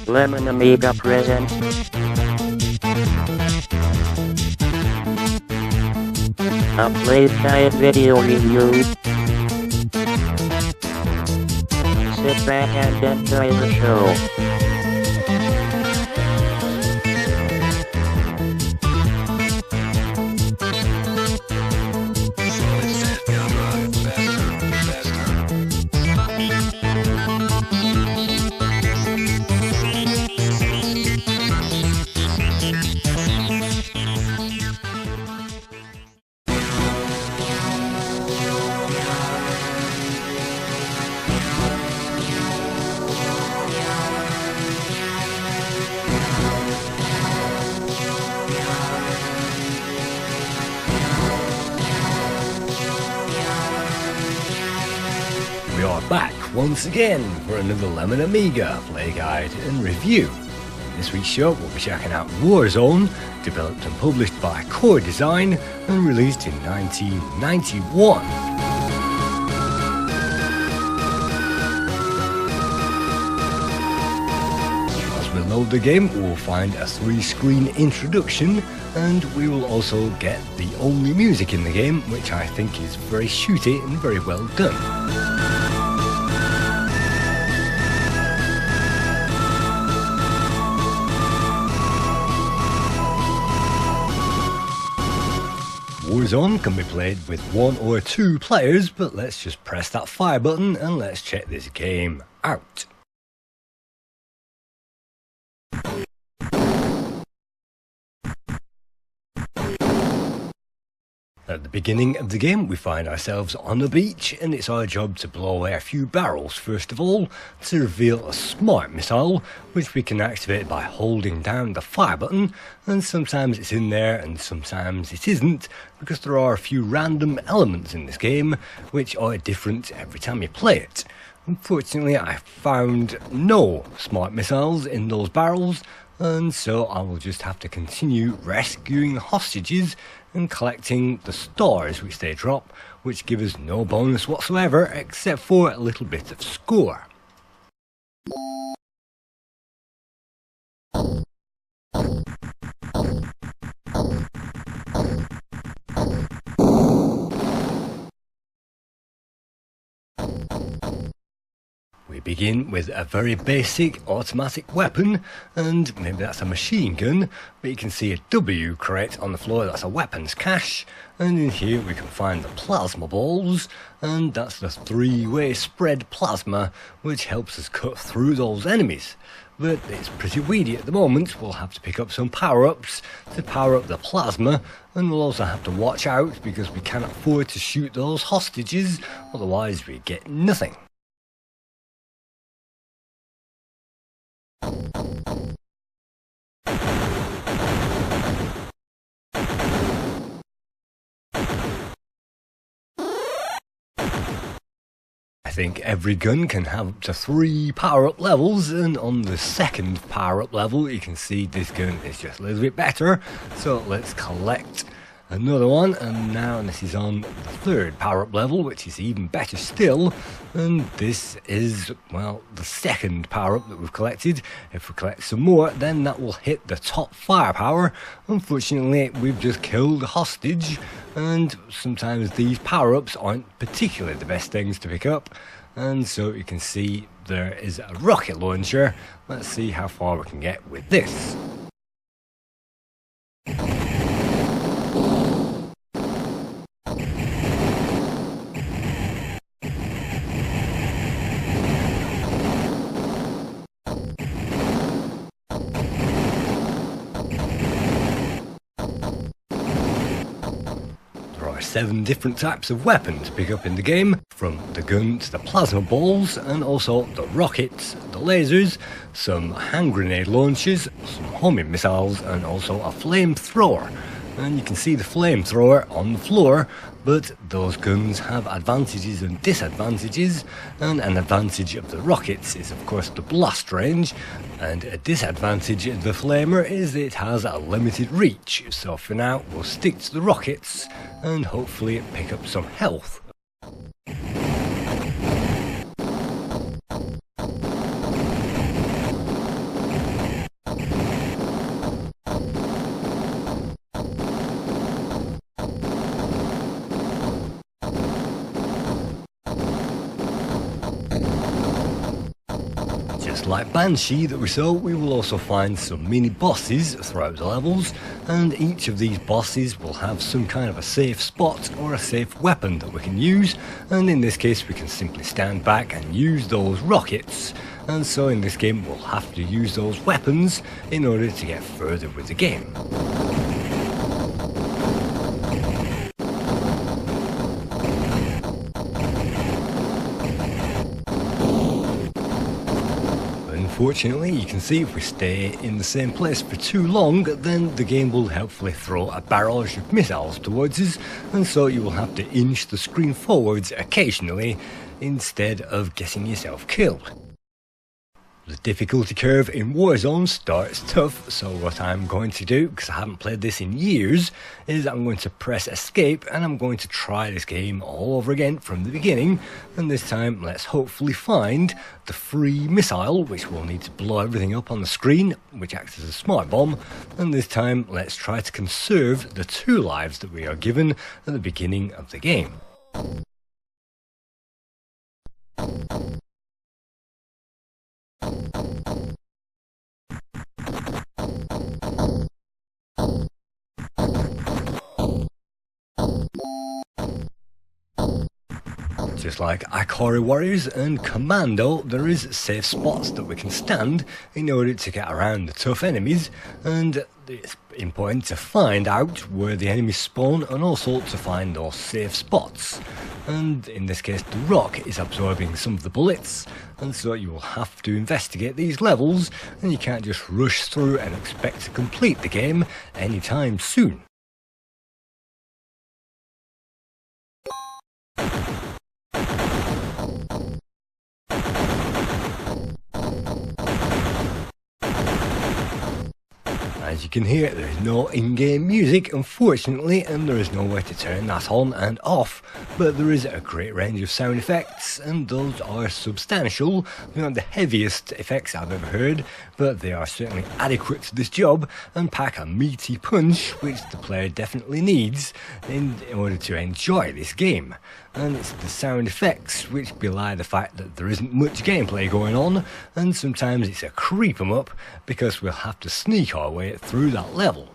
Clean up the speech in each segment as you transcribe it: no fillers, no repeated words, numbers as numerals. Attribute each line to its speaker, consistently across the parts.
Speaker 1: Lemon Amiga presents a Playguide video review. Sit back and enjoy the show.
Speaker 2: We are back once again for another Lemon Amiga Playguide and review. In this week's show we'll be checking out Warzone, developed and published by Core Design and released in 1991. As we load the game, we'll find a 3-screen introduction, and we will also get the only music in the game, which I think is very shooty and very well done. Warzone can be played with 1 or 2 players, but let's just press that fire button and let's check this game out. At the beginning of the game we find ourselves on a beach, and it's our job to blow away a few barrels first of all to reveal a smart missile which we can activate by holding down the fire button, and sometimes it's in there and sometimes it isn't, because there are a few random elements in this game which are different every time you play it. Unfortunately I found no smart missiles in those barrels, and so I will just have to continue rescuing hostages and collecting the stars which they drop, which give us no bonus whatsoever except for a little bit of score. We begin with a very basic automatic weapon, and maybe that's a machine gun, but you can see a W crate on the floor, that's a weapons cache, and in here we can find the plasma balls, and that's the 3-way spread plasma which helps us cut through those enemies. But it's pretty weedy at the moment. We'll have to pick up some power-ups to power up the plasma, and we'll also have to watch out because we can't afford to shoot those hostages, otherwise we get nothing. I think every gun can have up to 3 power-up levels, and on the second power-up level you can see this gun is just a little bit better, so let's collect another one, and now this is on the 3rd power-up level, which is even better still, and this is, well, the 2nd power-up that we've collected. If we collect some more, then that will hit the top firepower. Unfortunately, we've just killed a hostage, and sometimes these power-ups aren't particularly the best things to pick up, and so you can see there is a rocket launcher. Let's see how far we can get with this. There are 7 different types of weapons to pick up in the game, from the gun to the plasma balls, and also the rockets, the lasers, some hand grenade launchers, some homing missiles, and also a flamethrower. And you can see the flamethrower on the floor, but those guns have advantages and disadvantages, and an advantage of the rockets is of course the blast range, and a disadvantage of the flamer is it has a limited reach. So for now we'll stick to the rockets and hopefully pick up some health. Just like Banshee that we saw, we will also find some mini bosses throughout the levels, and each of these bosses will have some kind of a safe spot or a safe weapon that we can use, and in this case we can simply stand back and use those rockets, and so in this game we'll have to use those weapons in order to get further with the game. Unfortunately, you can see if we stay in the same place for too long, then the game will helpfully throw a barrage of missiles towards us, and so you will have to inch the screen forwards occasionally instead of getting yourself killed. The difficulty curve in Warzone starts tough, so what I'm going to do, because I haven't played this in years, is I'm going to press escape and I'm going to try this game all over again from the beginning, and this time let's hopefully find the free missile, which will need to blow everything up on the screen, which acts as a smart bomb, and this time let's try to conserve the 2 lives that we are given at the beginning of the game. Just like Ikari Warriors and Commando, there is safe spots that we can stand in order to get around the tough enemies, and it's important to find out where the enemies spawn and also to find those safe spots. And in this case the rock is absorbing some of the bullets, and so you will have to investigate these levels, and you can't just rush through and expect to complete the game anytime soon. As you can hear, there is no in-game music, unfortunately, and there is no way to turn that on and off, but there is a great range of sound effects, and those are substantial. They're not the heaviest effects I've ever heard, but they are certainly adequate to this job and pack a meaty punch which the player definitely needs in order to enjoy this game. And it's the sound effects which belie the fact that there isn't much gameplay going on, and sometimes it's a creep 'em up because we'll have to sneak our way through that level.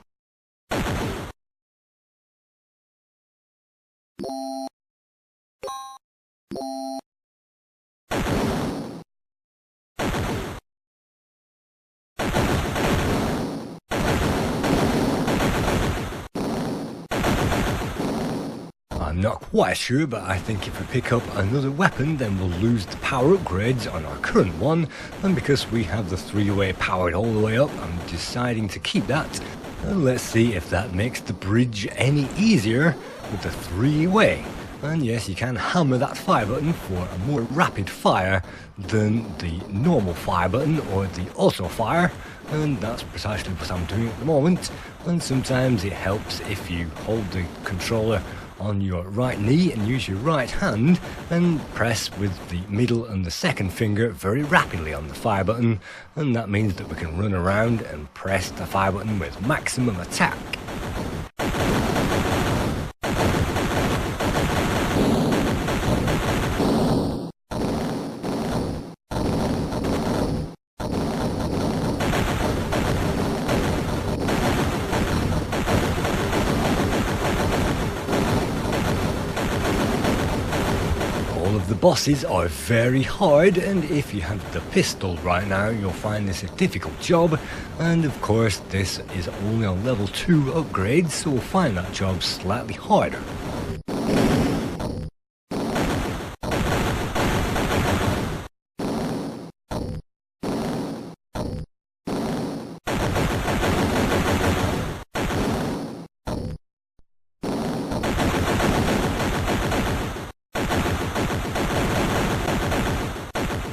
Speaker 2: I'm not quite sure, but I think if we pick up another weapon then we'll lose the power upgrades on our current one, and because we have the 3-way powered all the way up, I'm deciding to keep that. And let's see if that makes the bridge any easier with the 3-way. And yes, you can hammer that fire button for a more rapid fire than the normal fire button or the auto fire, and that's precisely what I'm doing at the moment. And sometimes it helps if you hold the controller on your right knee and use your right hand and press with the middle and the second finger very rapidly on the fire button, and that means that we can run around and press the fire button with maximum attack. The bosses are very hard, and if you have the pistol right now you'll find this a difficult job, and of course this is only on level 2 upgrade, so we'll find that job slightly harder.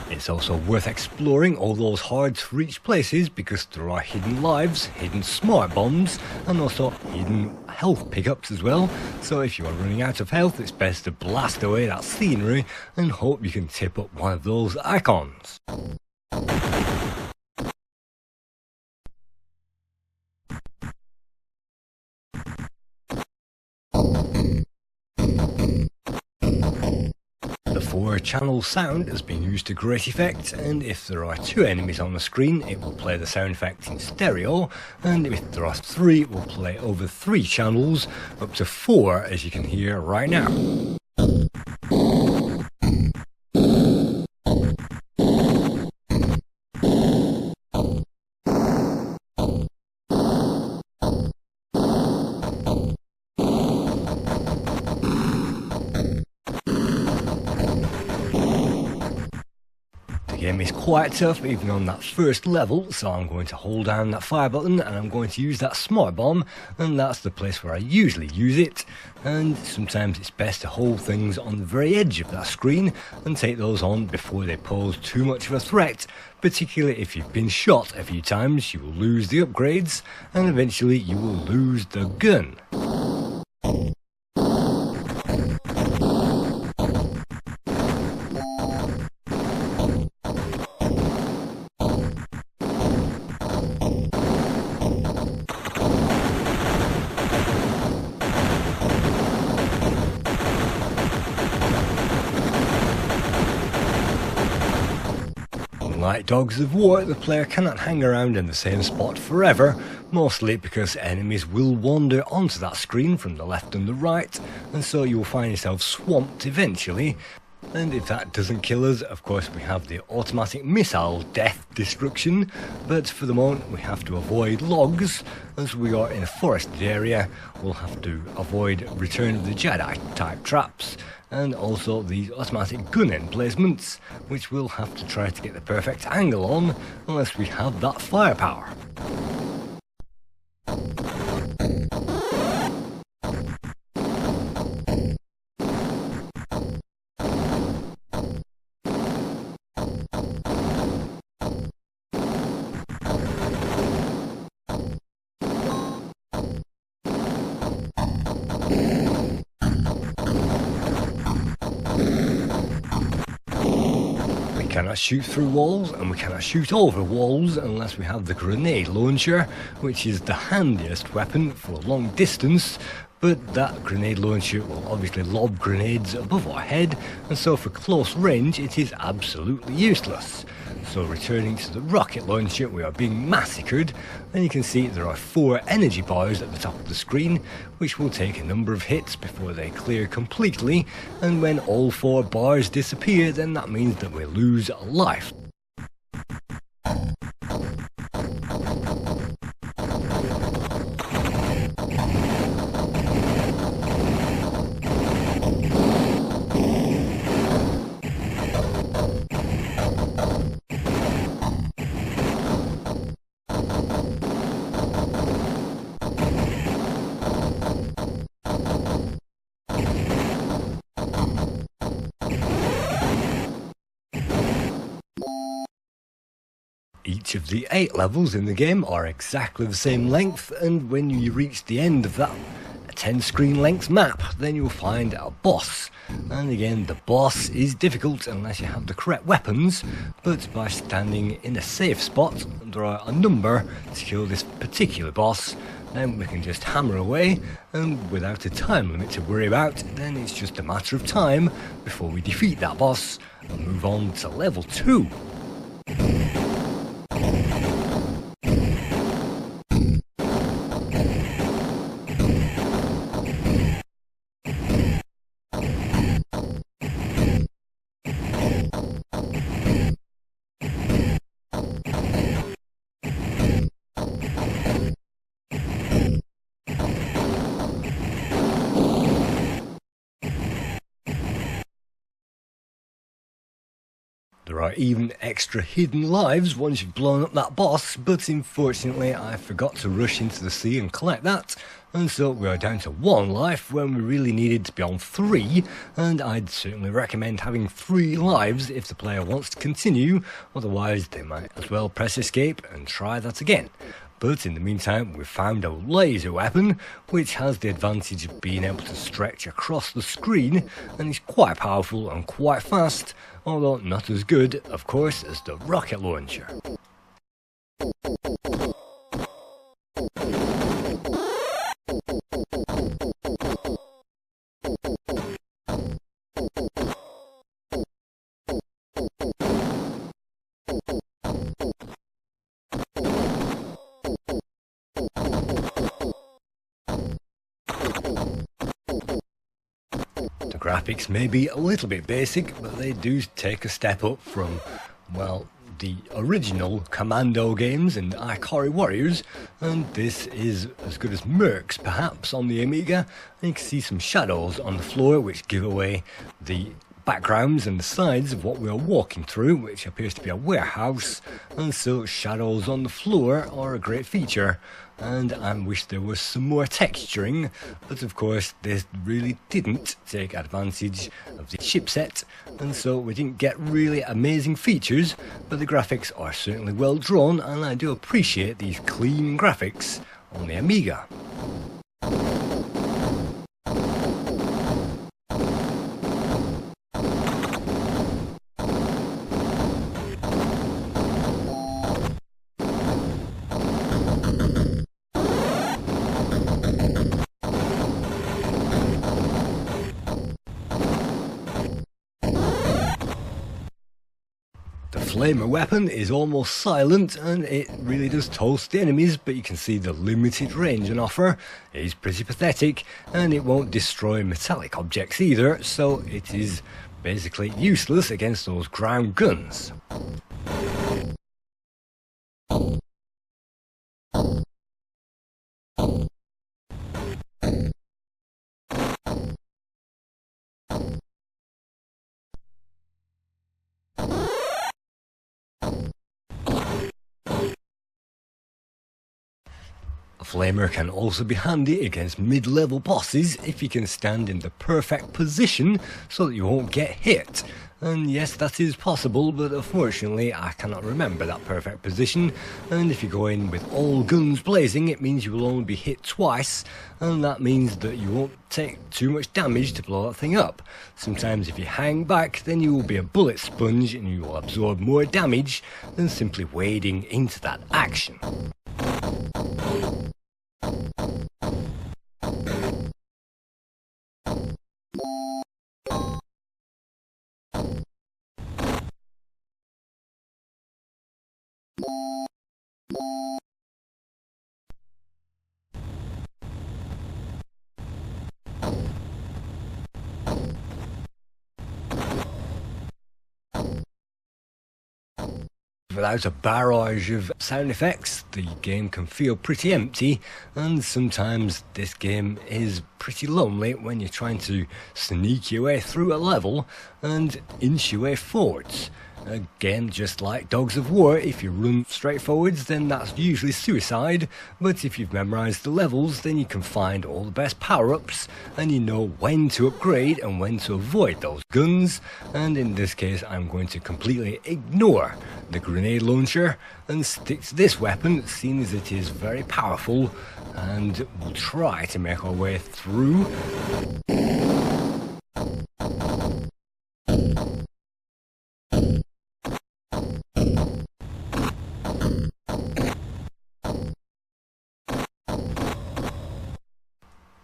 Speaker 2: It's also worth exploring all those hard to reach places because there are hidden lives, hidden smart bombs, and also hidden health pickups as well. So if you are running out of health, it's best to blast away that scenery and hope you can tip up one of those icons. The 4-channel sound has been used to great effect, and if there are 2 enemies on the screen it will play the sound effect in stereo, and if there are 3 it will play over 3 channels, up to 4 as you can hear right now. The game is quite tough even on that first level, so I'm going to hold down that fire button and I'm going to use that smart bomb, and that's the place where I usually use it, and sometimes it's best to hold things on the very edge of that screen and take those on before they pose too much of a threat, particularly if you've been shot a few times. You will lose the upgrades and eventually you will lose the gun. Like Dogs of War, the player cannot hang around in the same spot forever, mostly because enemies will wander onto that screen from the left and the right, and so you will find yourself swamped eventually. And if that doesn't kill us, of course we have the automatic missile death destruction, but for the moment we have to avoid logs. As we are in a forested area, we'll have to avoid Return of the Jedi type traps, and also these automatic gun emplacements, which we'll have to try to get the perfect angle on unless we have that firepower. We cannot shoot through walls and we cannot shoot over walls unless we have the grenade launcher, which is the handiest weapon for long distance, but that grenade launcher will obviously lob grenades above our head, and so for close range it is absolutely useless. So returning to the rocket launcher, we are being massacred, and you can see there are 4 energy bars at the top of the screen, which will take a number of hits before they clear completely, and when all 4 bars disappear, then that means that we lose life. Each of the 8 levels in the game are exactly the same length, and when you reach the end of that 10 screen length map, then you'll find a boss. And again, the boss is difficult unless you have the correct weapons, but by standing in a safe spot, there are a number to kill this particular boss, then we can just hammer away, and without a time limit to worry about, then it's just a matter of time before we defeat that boss and move on to level 2. There are even extra hidden lives once you've blown up that boss, but unfortunately I forgot to rush into the sea and collect that, and so we are down to 1 life when we really needed to be on 3, and I'd certainly recommend having 3 lives if the player wants to continue, otherwise they might as well press escape and try that again. But in the meantime, we've found a laser weapon, which has the advantage of being able to stretch across the screen, and is quite powerful and quite fast, although not as good, of course, as the rocket launcher. graphics may be a little bit basic, but they do take a step up from, well, the original Commando games and Ikari Warriors, and this is as good as Mercs perhaps on the Amiga. And you can see some shadows on the floor which give away the backgrounds and the sides of what we are walking through, which appears to be a warehouse, and so shadows on the floor are a great feature, and I wish there was some more texturing, but of course this really didn't take advantage of the chipset, and so we didn't get really amazing features, but the graphics are certainly well drawn, and I do appreciate these clean graphics on the Amiga. The flamer weapon is almost silent and it really does toast the enemies, but you can see the limited range on offer is pretty pathetic, and it won't destroy metallic objects either, so it is basically useless against those ground guns. A flamer can also be handy against mid-level bosses if you can stand in the perfect position so that you won't get hit. And yes, that is possible, but unfortunately I cannot remember that perfect position, and if you go in with all guns blazing it means you will only be hit twice, and that means that you won't take too much damage to blow that thing up. Sometimes if you hang back then you will be a bullet sponge and you will absorb more damage than simply wading into that action. Without a barrage of sound effects, the game can feel pretty empty, and sometimes this game is pretty lonely when you're trying to sneak your way through a level and inch your way forwards. Again, just like Dogs of War, if you run straight forwards then that's usually suicide, but if you've memorised the levels then you can find all the best power-ups and you know when to upgrade and when to avoid those guns, and in this case I'm going to completely ignore the grenade launcher and stick to this weapon, seeing as it is very powerful, and we'll try to make our way through.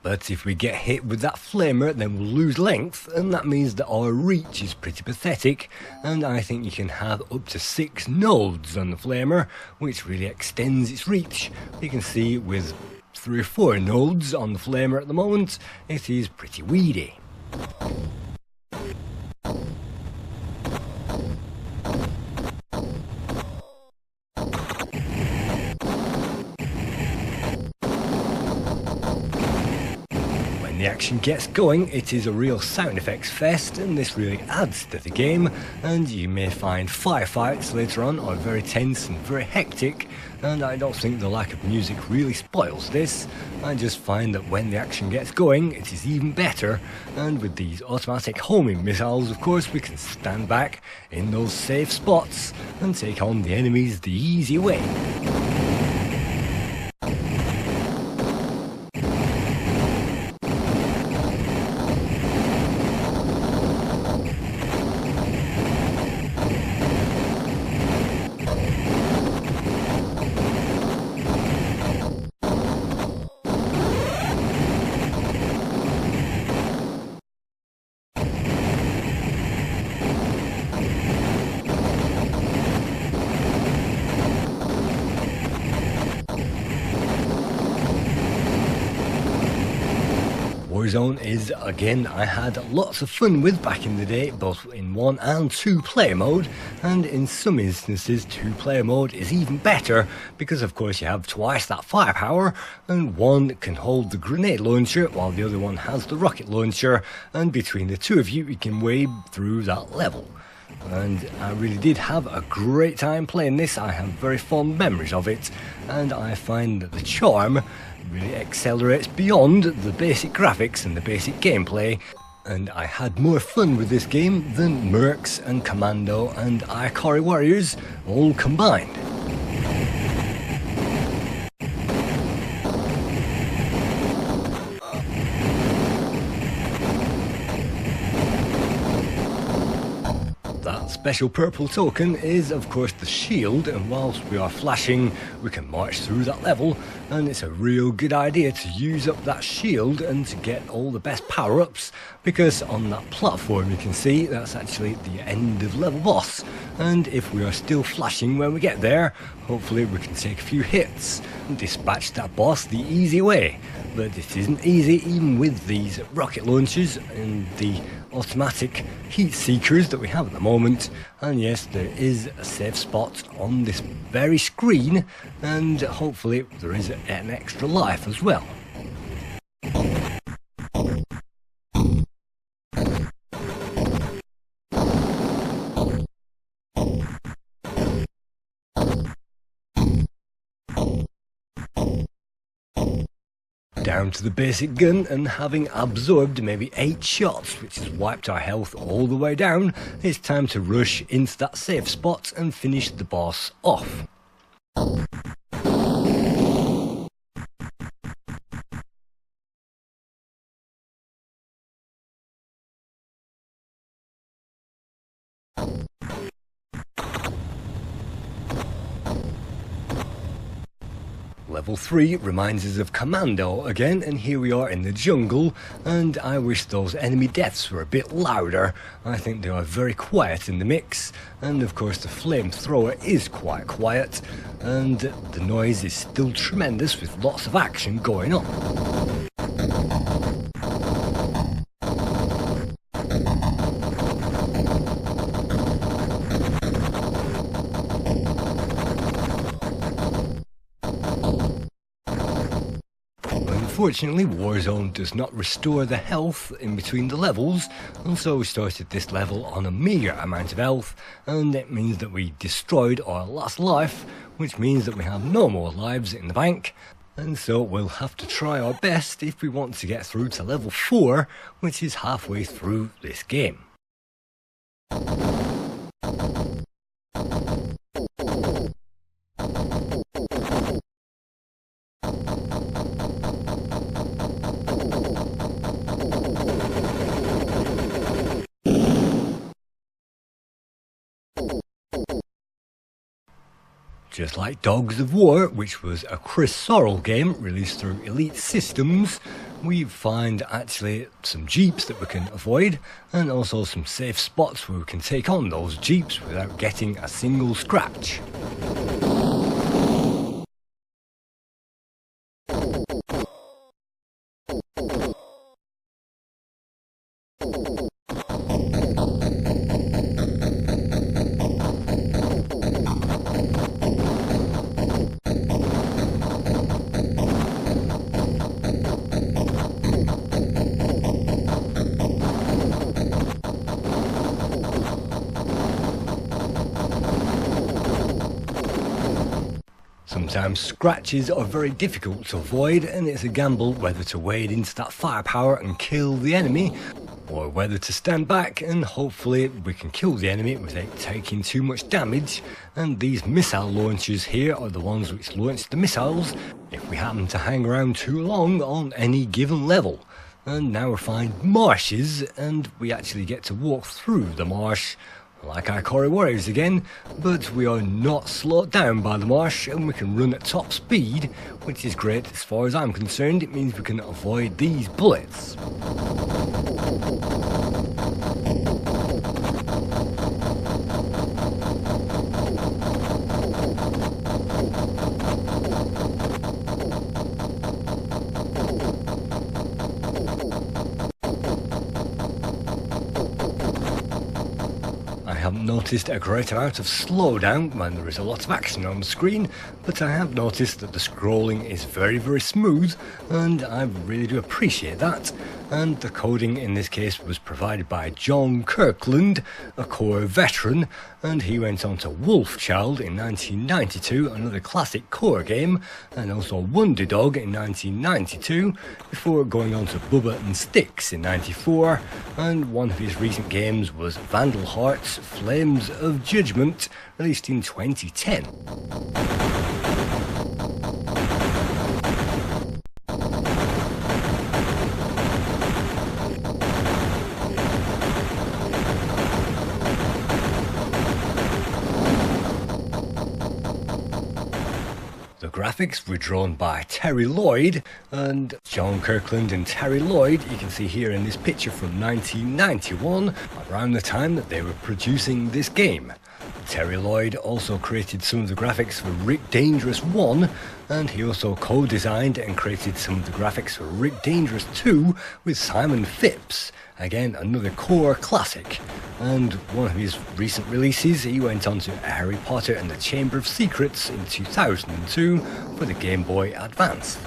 Speaker 2: But if we get hit with that flamer then we'll lose length, and that means that our reach is pretty pathetic, and I think you can have up to 6 nodes on the flamer, which really extends its reach. You can see with 3 or 4 nodes on the flamer at the moment, it is pretty weedy. The action gets going, it is a real sound effects fest, and this really adds to the game, and you may find firefights later on are very tense and very hectic, and I don't think the lack of music really spoils this. I just find that when the action gets going it is even better, and with these automatic homing missiles of course we can stand back in those safe spots and take on the enemies the easy way. Warzone is, again, I had lots of fun with back in the day, both in 1 and 2 player mode, and in some instances 2 player mode is even better because of course you have twice that firepower, and one can hold the grenade launcher while the other one has the rocket launcher, and between the two of you you can wade through that level. And I really did have a great time playing this. I have very fond memories of it, and I find that the charm really accelerates beyond the basic graphics and the basic gameplay, and I had more fun with this game than Mercs and Commando and Ikari Warriors all combined. That special purple token is of course the shield, and whilst we are flashing we can march through that level, and it's a real good idea to use up that shield and to get all the best power-ups, because on that platform you can see that's actually the end of level boss, and if we are still flashing when we get there, hopefully we can take a few hits and dispatch that boss the easy way. But it isn't easy even with these rocket launchers and the automatic heat seekers that we have at the moment. And yes, there is a safe spot on this very screen, and hopefully there is an extra life as well. Down to the basic gun, and having absorbed maybe 8 shots, which has wiped our health all the way down, it's time to rush into that safe spot and finish the boss off. Level 3 reminds us of Commando again, and here we are in the jungle, and I wish those enemy deaths were a bit louder. I think they are very quiet in the mix, and of course the flamethrower is quite quiet, and the noise is still tremendous with lots of action going on. Unfortunately, Warzone does not restore the health in between the levels, and so we started this level on a meager amount of health, and it means that we destroyed our last life, which means that we have no more lives in the bank, and so we'll have to try our best if we want to get through to level 4, which is halfway through this game. Just like Dogs of War, which was a Chris Sorrell game released through Elite Systems, we find actually some jeeps that we can avoid, and also some safe spots where we can take on those jeeps without getting a single scratch. Sometimes scratches are very difficult to avoid, and it's a gamble whether to wade into that firepower and kill the enemy, or whether to stand back and hopefully we can kill the enemy without taking too much damage. And these missile launchers here are the ones which launch the missiles if we happen to hang around too long on any given level. And now we find marshes, and we actually get to walk through the marsh like Ikari Warriors again, but we are not slowed down by the marsh, and we can run at top speed, which is great as far as I'm concerned. It means we can avoid these bullets. haven't noticed a great amount of slowdown when there is a lot of action on the screen, but I have noticed that the scrolling is very, very smooth, and I really do appreciate that. And the coding in this case was provided by John Kirkland, a core veteran, and he went on to Wolfchild in 1992, another classic core game, and also Wonder Dog in 1992, before going on to Bubba and Sticks in 94, and one of his recent games was Vandal Hearts Flames of Judgment, released in 2010. The graphics were drawn by Terry Lloyd, and John Kirkland and Terry Lloyd, you can see here in this picture from 1991, around the time that they were producing this game. Terry Lloyd also created some of the graphics for Rick Dangerous 1, and he also co-designed and created some of the graphics for Rick Dangerous 2 with Simon Phipps. Again, another core classic. And one of his recent releases, he went on to Harry Potter and the Chamber of Secrets in 2002 for the Game Boy Advance.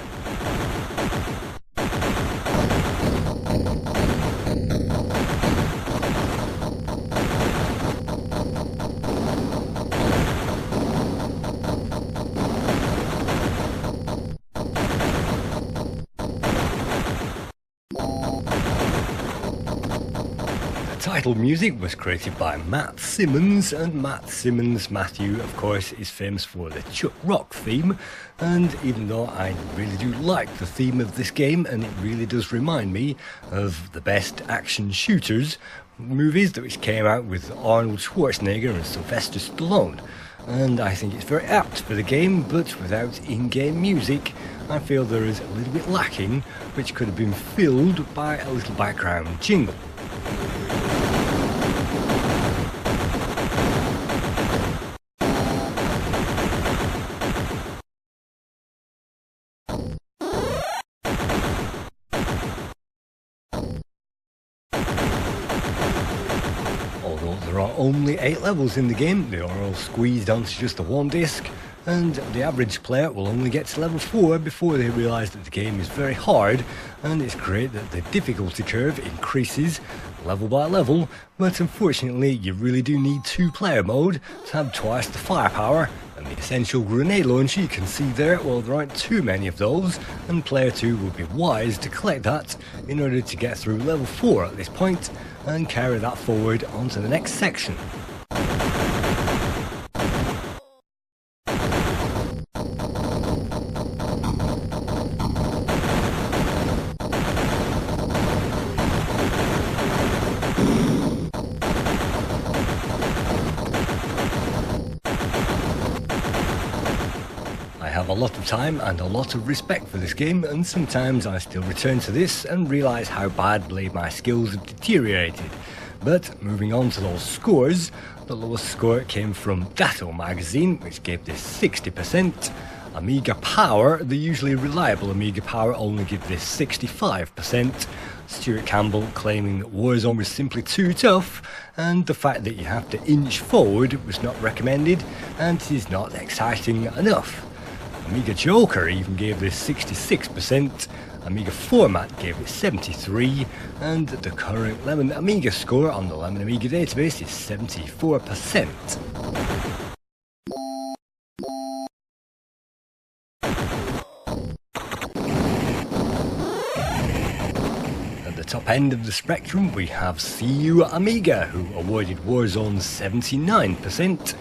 Speaker 2: Title music was created by Matt Simmons, and Matthew, of course, is famous for the Chuck Rock theme, and even though I really do like the theme of this game, and it really does remind me of the best action shooters movies that which came out with Arnold Schwarzenegger and Sylvester Stallone, and I think it's very apt for the game, but without in-game music, I feel there is a little bit lacking, which could have been filled by a little background jingle. Although there are only 8 levels in the game, they are all squeezed onto just the one disc, and the average player will only get to level 4 before they realise that the game is very hard, and it's great that the difficulty curve increases level by level, but unfortunately you really do need 2-player mode to have twice the firepower, and the essential grenade launcher you can see there, well, there aren't too many of those, and player 2 would be wise to collect that in order to get through level 4 at this point and carry that forward onto the next section. I have a lot of time and a lot of respect for this game, and sometimes I still return to this and realise how badly my skills have deteriorated. But moving on to those scores, the lowest score came from Datto magazine, which gave this 60%. Amiga Power, the usually reliable Amiga Power, only gave this 65%. Stuart Campbell claiming that Warzone was simply too tough, and the fact that you have to inch forward was not recommended, and it is not exciting enough. Amiga Joker even gave this 66%, Amiga Format gave it 73%, and the current Lemon Amiga score on the Lemon Amiga database is 74%. At the top end of the spectrum we have CU Amiga, who awarded Warzone 79%,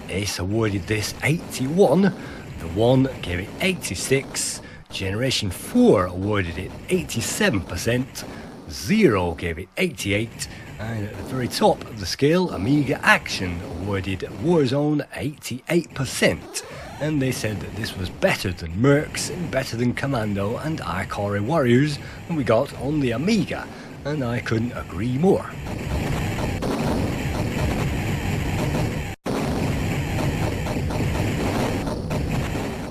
Speaker 2: Ace awarded this 81%, The One gave it 86%, Generation 4 awarded it 87%, Zero gave it 88%, and at the very top of the scale, Amiga Action awarded Warzone 88%, and they said that this was better than Mercs and better than Commando and Ikari Warriors that we got on the Amiga, and I couldn't agree more.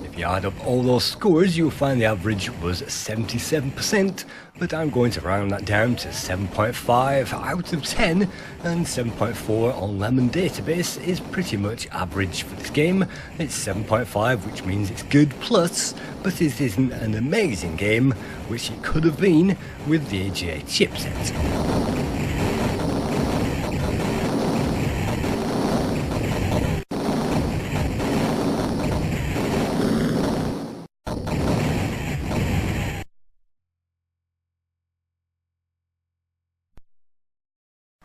Speaker 2: If you add up all those scores, you'll find the average was 77%, but I'm going to round that down to 7.5 out of 10, and 7.4 on Lemon Database is pretty much average for this game. It's 7.5, which means it's good plus, but it isn't an amazing game, which it could have been with the AGA chipset.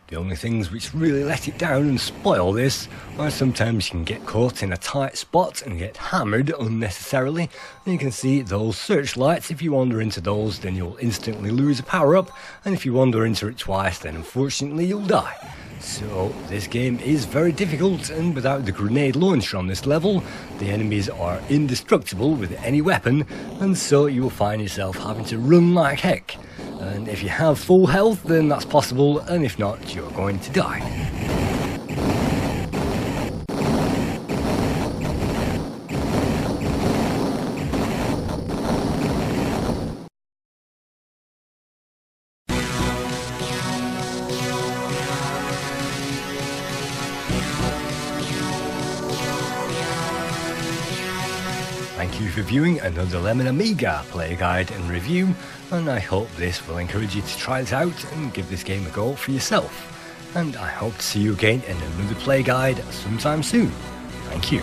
Speaker 2: The only things which really let it down and spoil this are sometimes you can get caught in a tight spot and get hammered unnecessarily, and you can see those searchlights. If you wander into those, then you'll instantly lose a power up, and if you wander into it twice, then unfortunately you'll die. So this game is very difficult, and without the grenade launcher on this level, the enemies are indestructible with any weapon, and so you will find yourself having to run like heck. And if you have full health, then that's possible, and if not, you're going to die. Thank you for viewing another Lemon Amiga play guide and review, and I hope this will encourage you to try it out and give this game a go for yourself. And I hope to see you again in another play guide sometime soon. Thank you.